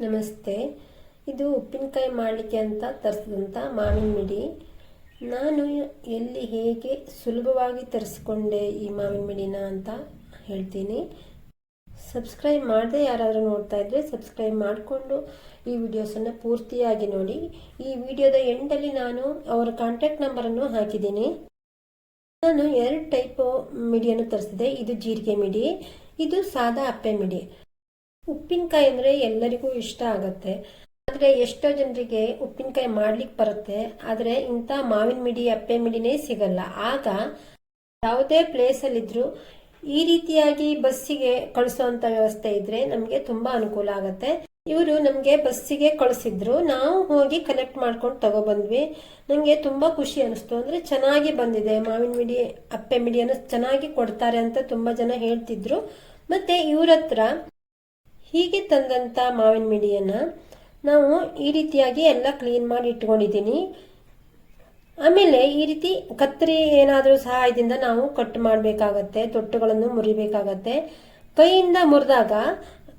ನಮಸ್ತೆ. ಇದು ಉಪ್ಪಿನಕಾಯಿ ಮಾಡಲಿಕ್ಕೆ ಅಂತ ತರಿಸಿದಂಥ ಮಾವಿನ ಮಿಡಿ. ನಾನು ಎಲ್ಲಿ ಹೇಗೆ ಸುಲಭವಾಗಿ ತರಿಸ್ಕೊಂಡೆ ಈ ಮಾವಿನ ಮಿಡಿನ ಅಂತ ಹೇಳ್ತೀನಿ. ಸಬ್ಸ್ಕ್ರೈಬ್ ಮಾಡದೆ ಯಾರಾದರೂ ನೋಡ್ತಾ ಇದ್ರೆ ಸಬ್ಸ್ಕ್ರೈಬ್ ಮಾಡಿಕೊಂಡು ಈ ವಿಡಿಯೋಸನ್ನು ಪೂರ್ತಿಯಾಗಿ ನೋಡಿ. ಈ ವಿಡಿಯೋದ ಎಂಡಲ್ಲಿ ನಾನು ಅವರ ಕಾಂಟ್ಯಾಕ್ಟ್ ನಂಬರನ್ನು ಹಾಕಿದ್ದೀನಿ. ನಾನು 2 ಟೈಪ್ ಮಿಡಿಯನ್ನು ತರಿಸಿದೆ. ಇದು ಜೀರಿಗೆ ಮಿಡಿ, ಇದು ಸಾದಾ ಅಪ್ಪೆ ಮಿಡಿ. ಉಪ್ಪಿನಕಾಯಿ ಅಂದರೆ ಎಲ್ಲರಿಗೂ ಇಷ್ಟ ಆಗುತ್ತೆ, ಆದರೆ ಎಷ್ಟೋ ಜನರಿಗೆ ಉಪ್ಪಿನಕಾಯಿ ಮಾಡ್ಲಿಕ್ಕೆ ಬರುತ್ತೆ, ಆದರೆ ಇಂಥ ಮಾವಿನ ಮಿಡಿ ಅಪ್ಪೆ ಮಿಡಿನೇ ಸಿಗಲ್ಲ. ಆಗ ಯಾವುದೇ ಪ್ಲೇಸಲ್ಲಿದ್ದರೂ ಈ ರೀತಿಯಾಗಿ ಬಸ್ಸಿಗೆ ಕಳಿಸೋವಂಥ ವ್ಯವಸ್ಥೆ ಇದ್ರೆ ನಮಗೆ ತುಂಬಾ ಅನುಕೂಲ ಆಗುತ್ತೆ. ಇವರು ನಮಗೆ ಬಸ್ಸಿಗೆ ಕಳಿಸಿದ್ರು, ನಾವು ಹೋಗಿ ಕಲೆಕ್ಟ್ ಮಾಡ್ಕೊಂಡು ತಗೊಬಂದ್ವಿ. ನನಗೆ ತುಂಬಾ ಖುಷಿ ಅನಿಸ್ತು. ಅಂದ್ರೆ ಚೆನ್ನಾಗಿ ಬಂದಿದೆ ಮಾವಿನ ಮಿಡಿ ಅಪ್ಪೆ ಮಿಡಿಯನ್ನು ಚೆನ್ನಾಗಿ ಕೊಡ್ತಾರೆ ಅಂತ ತುಂಬಾ ಜನ ಹೇಳ್ತಿದ್ರು. ಮತ್ತೆ ಇವ್ರ ಹತ್ರ ಹೀಗೆ ತಂದಂತ ಮಾವಿನ ಮಿಡಿಯನ್ನ ನಾವು ಈ ರೀತಿಯಾಗಿ ಎಲ್ಲ ಕ್ಲೀನ್ ಮಾಡಿ ಇಟ್ಕೊಂಡಿದ್ದೀನಿ. ಆಮೇಲೆ ಈ ರೀತಿ ಕತ್ತರಿ ಏನಾದರೂ ಸಹಾಯದಿಂದ ನಾವು ಕಟ್ ಮಾಡಬೇಕಾಗತ್ತೆ, ತೊಟ್ಟುಗಳನ್ನು ಮುರಿಬೇಕಾಗತ್ತೆ. ಕೈಯಿಂದ ಮುರಿದಾಗ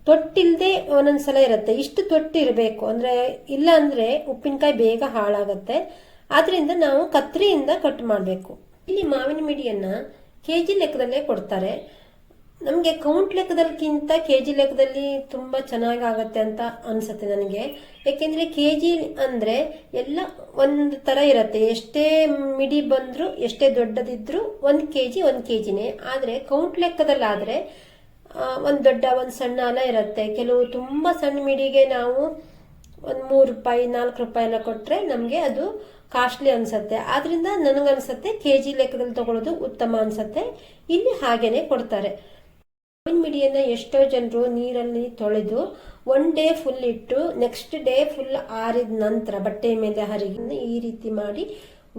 ತೊಟ್ಟಿಲ್ದೆ ಒಂದೊಂದ್ಸಲ ಇರುತ್ತೆ. ಇಷ್ಟು ತೊಟ್ಟು ಇರಬೇಕು, ಅಂದ್ರೆ ಇಲ್ಲ ಅಂದ್ರೆ ಉಪ್ಪಿನಕಾಯಿ ಬೇಗ ಹಾಳಾಗತ್ತೆ. ಆದ್ರಿಂದ ನಾವು ಕತ್ತರಿಯಿಂದ ಕಟ್ ಮಾಡಬೇಕು. ಇಲ್ಲಿ ಮಾವಿನ ಮಿಡಿಯನ್ನ ಕೆಜಿ ಲೆಕ್ಕದಲ್ಲೇ ಕೊಡ್ತಾರೆ. ನಮಗೆ ಕೌಂಟ್ ಲೆಕ್ಕದಕ್ಕಿಂತ ಕೆಜಿ ಲೆಕ್ಕದಲ್ಲಿ ತುಂಬಾ ಚೆನ್ನಾಗಿ ಆಗತ್ತೆ ಅಂತ ಅನ್ಸುತ್ತೆ ನನಗೆ. ಯಾಕೆಂದ್ರೆ ಕೆಜಿ ಅಂದ್ರೆ ಎಲ್ಲ ಒಂದ್ ತರ ಇರತ್ತೆ. ಎಷ್ಟೇ ಮಿಡಿ ಬಂದ್ರು ಎಷ್ಟೇ ದೊಡ್ಡದಿದ್ರು 1 ಕೆಜಿ 1 ಕೆಜಿನೇ. ಆದ್ರೆ ಕೌಂಟ್ ಲೆಕ್ಕದಲ್ಲಾದ್ರೆ ಒಂದ್ ದೊಡ್ಡ ಒಂದ್ ಸಣ್ಣ ಎಲ್ಲ ಇರತ್ತೆ. ಕೆಲವು ತುಂಬಾ ಸಣ್ಣ ಮಿಡಿಗೆ ನಾವು ಒಂದ್ 3 ರೂಪಾಯಿ 4 ರೂಪಾಯಿ ಎಲ್ಲ ಕೊಟ್ರೆ ನಮ್ಗೆ ಅದು ಕಾಸ್ಟ್ಲಿ ಅನ್ಸತ್ತೆ. ಆದ್ರಿಂದ ನನಗನ್ಸತ್ತೆ ಕೆಜಿ ಲೆಕ್ಕದಲ್ಲಿ ತಗೊಳ್ಳೋದು ಉತ್ತಮ ಅನ್ಸತ್ತೆ. ಇಲ್ಲಿ ಹಾಗೇನೆ ಕೊಡ್ತಾರೆ. ಮಾವಿನ ಮಿಡಿಯನ್ನ ಎಷ್ಟೋ ಜನರು ನೀರಲ್ಲಿ ತೊಳೆದು 1 ಡೇ ಫುಲ್ ಇಟ್ಟು ನೆಕ್ಸ್ಟ್ ಡೇ ಫುಲ್ ಆರಿದ ನಂತರ ಬಟ್ಟೆ ಮೇಲೆ ಹರಿಗಿ ಈ ರೀತಿ ಮಾಡಿ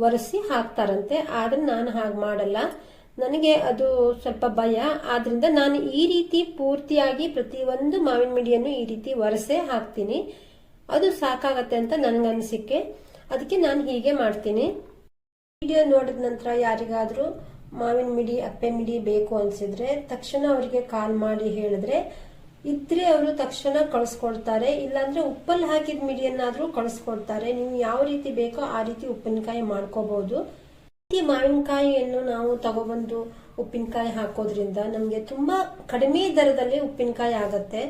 ಒರೆಸಿ ಹಾಕ್ತಾರಂತೆ. ಆದ್ರೆ ನಾನು ಹಾಗೆ ಮಾಡಲ್ಲ, ನನಗೆ ಅದು ಸ್ವಲ್ಪ ಭಯ. ಆದ್ರಿಂದ ನಾನು ಈ ರೀತಿ ಪೂರ್ತಿಯಾಗಿ ಪ್ರತಿಯೊಂದು ಮಾವಿನ ಮಿಡಿಯನ್ನು ಈ ರೀತಿ ಒರೆಸೇ ಹಾಕ್ತೀನಿ. ಅದು ಸಾಕಾಗತ್ತೆ ಅಂತ ನನ್ಗನ್ಸಿಕೆ, ಅದಕ್ಕೆ ನಾನು ಹೀಗೆ ಮಾಡ್ತೀನಿ. ವಿಡಿಯೋ ನೋಡಿದ ನಂತರ ಯಾರಿಗಾದ್ರೂ ಮಾವಿನ ಮಿಡಿ ಅಪ್ಪೆ ಮಿಡಿ ಬೇಕು ಅನ್ಸಿದ್ರೆ ತಕ್ಷಣ ಅವರಿಗೆ ಕಾಲ್ ಮಾಡಿ ಹೇಳಿದ್ರೆ ಇದ್ರೆ ಅವರು ತಕ್ಷಣ ಕಳಿಸ್ಕೊಳ್ತಾರೆ. ಇಲ್ಲಾಂದ್ರೆ ಉಪ್ಪಲ್ಲಿ ಹಾಕಿದ ಮಿಡಿಯನ್ನಾದ್ರೂ ಕಳಿಸ್ಕೊಡ್ತಾರೆ. ನೀವು ಯಾವ ರೀತಿ ಬೇಕೋ ಆ ರೀತಿ ಉಪ್ಪಿನಕಾಯಿ ಮಾಡ್ಕೋಬಹುದು. ಮಾವಿನಕಾಯಿಯನ್ನು ನಾವು ತಗೊಬಂದು ಉಪ್ಪಿನಕಾಯಿ ಹಾಕೋದ್ರಿಂದ ನಮ್ಗೆ ತುಂಬಾ ಕಡಿಮೆ ದರದಲ್ಲಿ ಉಪ್ಪಿನಕಾಯಿ ಆಗತ್ತೆ.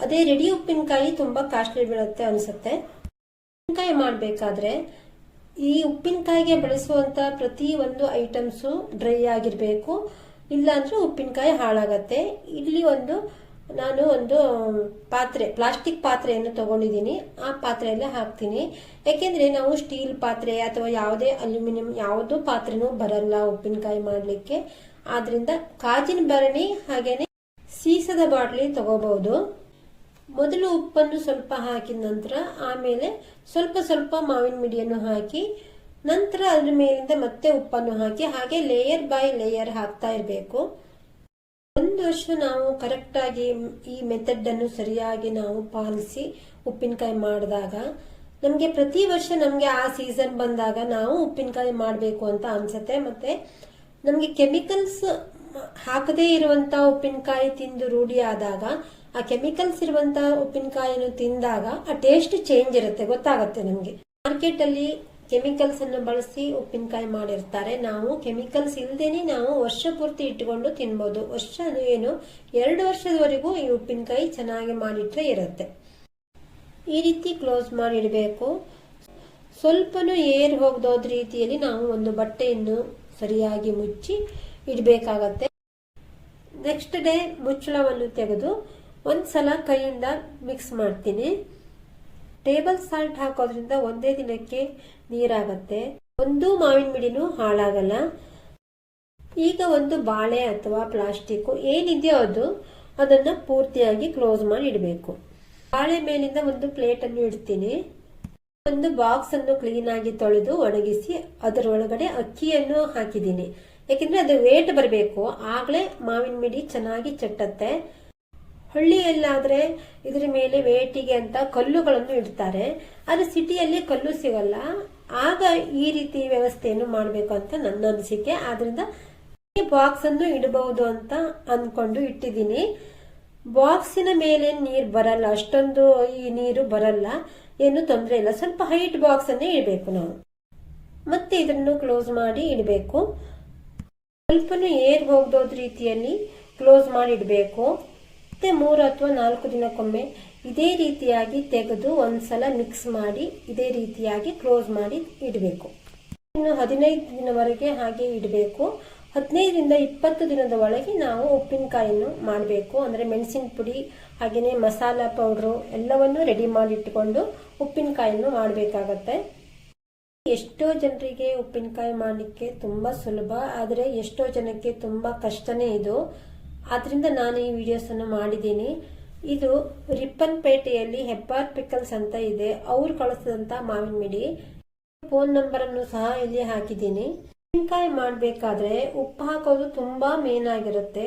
ಅದೇ ರೆಡಿ ಉಪ್ಪಿನಕಾಯಿ ತುಂಬಾ ಕಾಸ್ಟ್ಲಿ ಬೀಳುತ್ತೆ ಅನ್ಸುತ್ತೆ. ಉಪ್ಪಿನಕಾಯಿ ಮಾಡ್ಬೇಕಾದ್ರೆ ಈ ಉಪ್ಪಿನಕಾಯಿಗೆ ಬಳಸುವಂತ ಪ್ರತಿ ಒಂದು ಐಟಮ್ಸು ಡ್ರೈ ಆಗಿರ್ಬೇಕು, ಇಲ್ಲಾಂದ್ರೆ ಉಪ್ಪಿನಕಾಯಿ ಹಾಳಾಗತ್ತೆ. ಇಲ್ಲಿ ನಾನು ಒಂದು ಪಾತ್ರೆ, ಪ್ಲಾಸ್ಟಿಕ್ ಪಾತ್ರೆಯನ್ನು ತಗೊಂಡಿದ್ದೀನಿ. ಆ ಪಾತ್ರೆಯಲ್ಲೇ ಹಾಕ್ತೀನಿ. ಯಾಕೆಂದ್ರೆ ನಾವು ಸ್ಟೀಲ್ ಪಾತ್ರೆ ಅಥವಾ ಯಾವುದೇ ಅಲ್ಯೂಮಿನಿಯಂ ಯಾವುದೋ ಪಾತ್ರೆನೂ ಬರಲ್ಲ ಉಪ್ಪಿನಕಾಯಿ ಮಾಡ್ಲಿಕ್ಕೆ. ಆದ್ರಿಂದ ಕಾಜಿನ ಭರಣಿ ಹಾಗೇನೆ ಸೀಸದ ಬಾಟ್ಲಿ ತಗೋಬಹುದು. ಮೊದಲು ಉಪ್ಪನ್ನು ಸ್ವಲ್ಪ ಹಾಕಿದ ನಂತರ ಆಮೇಲೆ ಸ್ವಲ್ಪ ಸ್ವಲ್ಪ ಮಾವಿನ ಮಿಡಿಯನ್ನು ಹಾಕಿ ನಂತರ ಅದ್ರ ಮೇಲಿಂದ ಮತ್ತೆ ಉಪ್ಪನ್ನು ಹಾಕಿ ಹಾಗೆ ಲೇಯರ್ ಬೈ ಲೇಯರ್ ಹಾಕ್ತಾ ಇರಬೇಕು. 1 ವರ್ಷ ನಾವು ಕರೆಕ್ಟ್ ಆಗಿ ಈ ಮೆಥಡ್ ಅನ್ನು ಸರಿಯಾಗಿ ನಾವು ಪಾಲಿಸಿ ಉಪ್ಪಿನಕಾಯಿ ಮಾಡಿದಾಗ ನಮ್ಗೆ ಪ್ರತಿ ವರ್ಷ ನಮ್ಗೆ ಆ ಸೀಸನ್ ಬಂದಾಗ ನಾವು ಉಪ್ಪಿನಕಾಯಿ ಮಾಡಬೇಕು ಅಂತ ಅನ್ಸುತ್ತೆ. ಮತ್ತೆ ನಮ್ಗೆ ಕೆಮಿಕಲ್ಸ್ ಹಾಕದೇ ಇರುವಂತ ಉಪ್ಪಿನಕಾಯಿ ತಿಂದು ರೂಢಿ ಆದಾಗ ಆ ಕೆಮಿಕಲ್ಸ್ ಇರುವಂತ ಉಪ್ಪಿನಕಾಯಿಯನ್ನು ತಿಂದಾಗ ಆ ಟೇಸ್ಟ್ ಚೇಂಜ್ ಇರುತ್ತೆ, ಗೊತ್ತಾಗತ್ತೆ ನಮ್ಗೆ. ಮಾರ್ಕೆಟ್ ಅಲ್ಲಿ ಕೆಮಿಕಲ್ಸ್ ಅನ್ನು ಬಳಸಿ ಉಪ್ಪಿನಕಾಯಿ ಮಾಡಿರ್ತಾರೆ. ನಾವು ಕೆಮಿಕಲ್ಸ್ ಇಲ್ದೇನೆ ನಾವು ವರ್ಷ ಪೂರ್ತಿ ಇಟ್ಕೊಂಡು ತಿನ್ಬಹುದು. ವರ್ಷ ಏನು 2 ವರ್ಷದವರೆಗೂ ಈ ಉಪ್ಪಿನಕಾಯಿ ಚೆನ್ನಾಗಿ ಮಾಡಿಟ್ರೆ ಇರುತ್ತೆ. ಈ ರೀತಿ ಕ್ಲೋಸ್ ಮಾಡಿ ಇಡಬೇಕು. ಸ್ವಲ್ಪನೂ ಏರ್ ಹೋಗದೋದ್ ರೀತಿಯಲ್ಲಿ ನಾವು ಒಂದು ಬಟ್ಟೆಯನ್ನು ಸರಿಯಾಗಿ ಮುಚ್ಚಿ ಇಡಬೇಕಾಗತ್ತೆ. ನೆಕ್ಸ್ಟ್ ಡೇ ಮುಚ್ಚಳವನ್ನು ತೆಗೆದು ಒಂದ್ಸಲ ಕೈಯಿಂದ ಮಿಕ್ಸ್ ಮಾಡ್ತೀನಿ. ಟೇಬಲ್ ಸಾಲ್ಟ್ ಹಾಕೋದ್ರಿಂದ ಒಂದೇ ದಿನಕ್ಕೆ ನೀರಾಗತ್ತೆ, ಒಂದು ಮಾವಿನ ಮಿಡಿನೂ ಹಾಳಾಗಲ್ಲ. ಈಗ ಒಂದು ಬಾಳೆ ಅಥವಾ ಪ್ಲಾಸ್ಟಿಕ್ ಏನಿದೆಯೋ ಅದನ್ನ ಪೂರ್ತಿಯಾಗಿ ಕ್ಲೋಸ್ ಮಾಡಿ ಇಡಬೇಕು. ಬಾಳೆ ಮೇಲಿಂದ ಒಂದು ಪ್ಲೇಟ್ ಅನ್ನು ಇಡ್ತೀನಿ. ಒಂದು ಬಾಕ್ಸ್ ಅನ್ನು ಕ್ಲೀನ್ ಆಗಿ ತೊಳೆದು ಒಣಗಿಸಿ ಅದರೊಳಗಡೆ ಅಕ್ಕಿಯನ್ನು ಹಾಕಿದ್ದೀನಿ. ಯಾಕೆಂದ್ರೆ ಅದು ವೇಟ್ ಬರಬೇಕು, ಆಗ್ಲೇ ಮಾವಿನ ಮಿಡಿ ಚೆನ್ನಾಗಿ ಚಟ್ಟತ್ತೆ. ಹಳ್ಳಿಯಲ್ಲಾದ್ರೆ ಇದ್ರ ಮೇಲೆ ವೇಟಿಗೆ ಅಂತ ಕಲ್ಲುಗಳನ್ನು ಇಡ್ತಾರೆ. ಆದ್ರೆ ಸಿಟಿಯಲ್ಲಿ ಕಲ್ಲು ಸಿಗಲ್ಲ. ಆಗ ಈ ರೀತಿ ವ್ಯವಸ್ಥೆಯನ್ನು ಮಾಡಬೇಕು ಅಂತ ನನ್ನ ಅನಿಸಿಕೆ. ಆದ್ರಿಂದ ಬಾಕ್ಸ್ ಅನ್ನು ಇಡಬಹುದು ಅಂತ ಅನ್ಕೊಂಡು ಇಟ್ಟಿದ್ದೀನಿ. ಬಾಕ್ಸಿನ ಮೇಲೆ ನೀರು ಬರಲ್ಲ, ಅಷ್ಟೊಂದು ಈ ನೀರು ಬರಲ್ಲ, ಏನು ತೊಂದರೆ ಇಲ್ಲ. ಸ್ವಲ್ಪ ಹೈಟ್ ಬಾಕ್ಸ್ ಅನ್ನೇ ಇಡಬೇಕು ನಾವು. ಮತ್ತೆ ಇದನ್ನು ಕ್ಲೋಸ್ ಮಾಡಿ ಇಡಬೇಕು. ಸ್ವಲ್ಪನೂ ಏರ್ ಹೋಗದೋದ್ ರೀತಿಯಲ್ಲಿ ಕ್ಲೋಸ್ ಮಾಡಿ ಇಡಬೇಕು. ಮತ್ತೆ 3 ಅಥವಾ 4 ದಿನಕ್ಕೊಮ್ಮೆ ಇದೇ ರೀತಿಯಾಗಿ ತೆಗೆದು ಒಂದ್ಸಲ ಮಿಕ್ಸ್ ಮಾಡಿ ಇದೇ ರೀತಿಯಾಗಿ ಕ್ಲೋಸ್ ಮಾಡಿ ಇಡಬೇಕು. ಇನ್ನು 15 ದಿನವರೆಗೆ ಹಾಗೆ ಇಡಬೇಕು. 15ರಿಂದ 20 ದಿನದ ಒಳಗೆ ನಾವು ಉಪ್ಪಿನಕಾಯಿಯನ್ನು ಮಾಡಬೇಕು. ಅಂದರೆ ಮೆಣಸಿನ ಪುಡಿ ಹಾಗೆಯೇ ಮಸಾಲ ಪೌಡ್ರು ಎಲ್ಲವನ್ನು ರೆಡಿ ಮಾಡಿ ಇಟ್ಟುಕೊಂಡು ಉಪ್ಪಿನಕಾಯಿಯನ್ನು ಮಾಡಬೇಕಾಗತ್ತೆ. ಎಷ್ಟೋ ಜನರಿಗೆ ಉಪ್ಪಿನಕಾಯಿ ಮಾಡಲಿಕ್ಕೆ ತುಂಬ ಸುಲಭ, ಆದರೆ ಎಷ್ಟೋ ಜನಕ್ಕೆ ತುಂಬ ಕಷ್ಟನೇ ಇದು. ಆದ್ರಿಂದ ನಾನು ಈ ವಿಡಿಯೋಸನ್ನು ಮಾಡಿದ್ದೀನಿ. ಇದು ರಿಪ್ಪನ್ಪೇಟೆಯಲ್ಲಿ ಹೆಬ್ಬಾರ್ ಪಿಕಲ್ಸ್ ಅಂತ ಇದೆ, ಅವ್ರು ಕಳಿಸಿದಂಥ ಮಾವಿನ ಮಿಡಿ. ಫೋನ್ ನಂಬರನ್ನು ಸಹ ಇಲ್ಲಿ ಹಾಕಿದ್ದೀನಿ. ಉಪ್ಪಿನಕಾಯಿ ಮಾಡಬೇಕಾದ್ರೆ ಉಪ್ಪು ಹಾಕೋದು ತುಂಬ ಮೇನ್ ಆಗಿರುತ್ತೆ.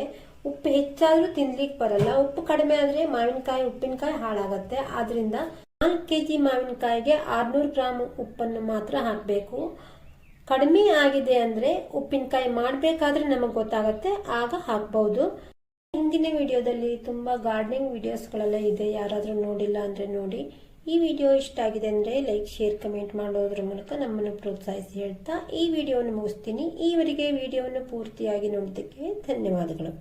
ಉಪ್ಪು ಹೆಚ್ಚಾದ್ರೂ ತಿನ್ಲಿಕ್ಕೆ ಬರಲ್ಲ, ಉಪ್ಪು ಕಡಿಮೆ ಆದರೆ ಉಪ್ಪಿನಕಾಯಿ ಹಾಳಾಗತ್ತೆ. ಆದ್ರಿಂದ 4 kg ಮಾವಿನಕಾಯಿಗೆ 600 ಗ್ರಾಮ್ ಉಪ್ಪನ್ನು ಮಾತ್ರ ಹಾಕಬೇಕು. ಕಡಿಮೆ ಆಗಿದೆ ಅಂದರೆ ಉಪ್ಪಿನಕಾಯಿ ಮಾಡಬೇಕಾದ್ರೆ ನಮಗೆ ಗೊತ್ತಾಗುತ್ತೆ, ಆಗ ಹಾಕ್ಬಹುದು. ಹಿಂದಿನ ವಿಡಿಯೋದಲ್ಲಿ ತುಂಬ ಗಾರ್ಡನಿಂಗ್ ವಿಡಿಯೋಸ್ಗಳೆಲ್ಲ ಇದೆ, ಯಾರಾದರೂ ನೋಡಿಲ್ಲ ಅಂದರೆ ನೋಡಿ. ಈ ವಿಡಿಯೋ ಇಷ್ಟ ಆಗಿದೆ ಅಂದರೆ ಲೈಕ್, ಶೇರ್, ಕಮೆಂಟ್ ಮಾಡೋದ್ರ ಮೂಲಕ ನಮ್ಮನ್ನು ಪ್ರೋತ್ಸಾಹಿಸಿ ಹೇಳ್ತಾ ಈ ವಿಡಿಯೋವನ್ನು ಮುಗಿಸ್ತೀನಿ. ಈವರೆಗೆ ವಿಡಿಯೋವನ್ನು ಪೂರ್ತಿಯಾಗಿ ನೋಡಿದ್ದಕ್ಕೆ ಧನ್ಯವಾದಗಳು.